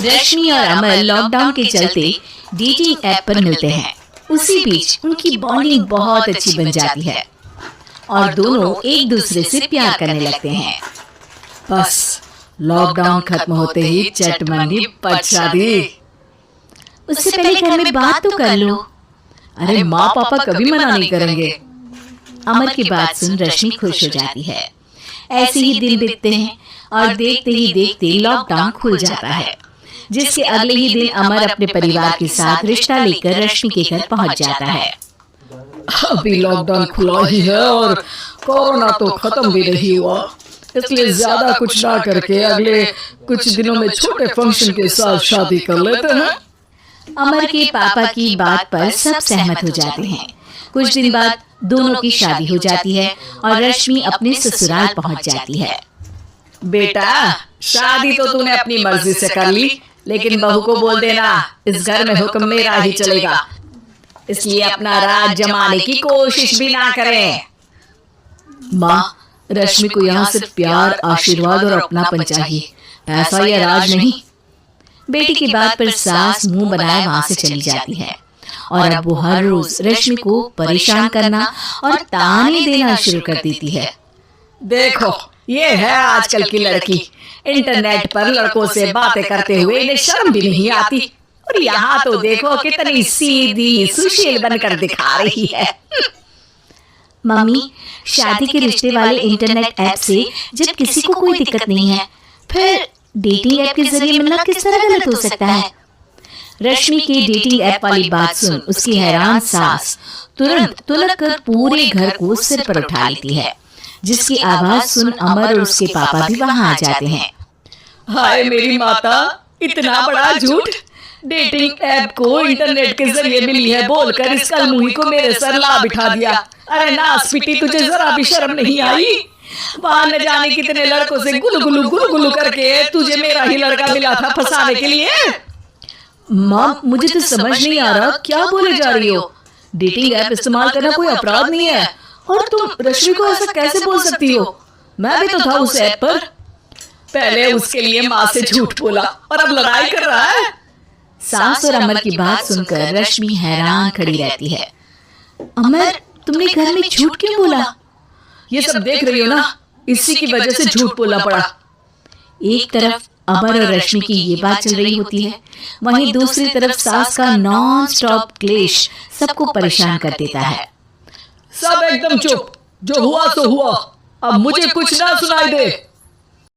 रश्मि और अमर लॉकडाउन के चलते डेटिंग ऐप पर मिलते हैं। उसी बीच उनकी बॉन्डिंग बहुत अच्छी बन जाती है और दोनों एक दूसरे से प्यार करने लगते हैं। बस लॉकडाउन खत्म होते ही चटमंडी पट शादी। उससे पहले घर में बात तो कर लो। अरे माँ पापा कभी मना नहीं करेंगे। अमर की बात सुन रश्मि खुश हो जाती है। ऐसे ही दिन बीतते हैं और देखते ही देखते लॉकडाउन खुल जाता है, जिसके अगले ही दिन अमर अपने परिवार के साथ रिश्ता लेकर रश्मि के घर पहुंच जाता है। अभी लॉकडाउन खुला ही है और कोरोना तो खत्म भी नहीं हुआ, इसलिए ज्यादा कुछ ना करके अगले कुछ दिनों में छोटे फंक्शन के साथ शादी कर लेते हैं। अमर के पापा की बात पर सब सहमत हो जाते हैं। कुछ दिन बाद दोनों की शादी हो जाती है और रश्मि अपने ससुराल पहुंच जाती है। बेटा, शादी तो तूने अपनी मर्जी से कर ली, लेकिन बहू को बोल देना इस घर में हुक्म मेरा ही चलेगा, इसलिए अपना राज जमाने की कोशिश भी ना करें। माँ, रश्मि को यहाँ सिर्फ प्यार, आशीर्वाद और अपनापन चाहिए, पैसा या राज नहीं। बेटी की बात पर सास मुंह बनाए वहाँ से चली जाती है और अब वो हर रोज रश्मि को परेशान करना और ताने देना शुरू कर देती है। देखो, ये है आजकल की लड़की, इंटरनेट पर लड़कों से बातें करते हुए इन्हें शर्म भी नहीं आती, और यहाँ तो देखो कितनी सीधी सुशील बनकर दिखा रही है। मम्मी, शादी के रिश्ते वाले इंटरनेट ऐप से जब किसी को कोई दिक्कत नहीं है, फिर डेटिंग ऐप के जरिए मिलना किस तरह गलत हो सकता है? रश्मि की डेटिंग ऐप वाली बात सुन उसकी हैरान सास तुरंत तुलक कर पूरे घर को सिर पर उठा लेती है, जिसकी आवाज सुन अमर और उसके पापा भी वहां आ जाते हैं। हाय मेरी माता, इतना बड़ा झूठ! डेटिंग ऐप को इंटरनेट के जरिए मिली है बोलकर इस कलमुही को मेरे सर ला बिठा दिया। अरे नासपिटी, तुझे जरा भी शर्म नहीं आई? वहां न जाने कितने लड़कों से गुलगुलू करके तुझे मेरा ही लड़का मिला था फंसाने के लिए। माँ, मुझे तो समझ नहीं आ रहा क्या बोले जा रही हो। डेटिंग ऐप इस्तेमाल करना कोई अपराध नहीं है, और तुम रश्मि को ऐसा कैसे बोल सकती हो? मैं भी तो था उस ऐप पर। पहले उसके लिए माँ से झूठ बोला और अब लड़ाई कर रहा है। सास और अमर की बात सुनकर रश्मि हैरान खड़ी रहती है। अमर, तुमने घर में झूठ क्यों बोला? ये सब देख रही हो ना, इसी की वजह से झूठ बोलना पड़ा। एक तरफ अमर और रश्मि की ये बात चल रही होती है, वहीं दूसरी तरफ सास का नॉन स्टॉप क्लेश सबको परेशान कर देता है। सब एकदम चुप, जो हुआ सो हुआ, अब मुझे कुछ ना सुनाई दे।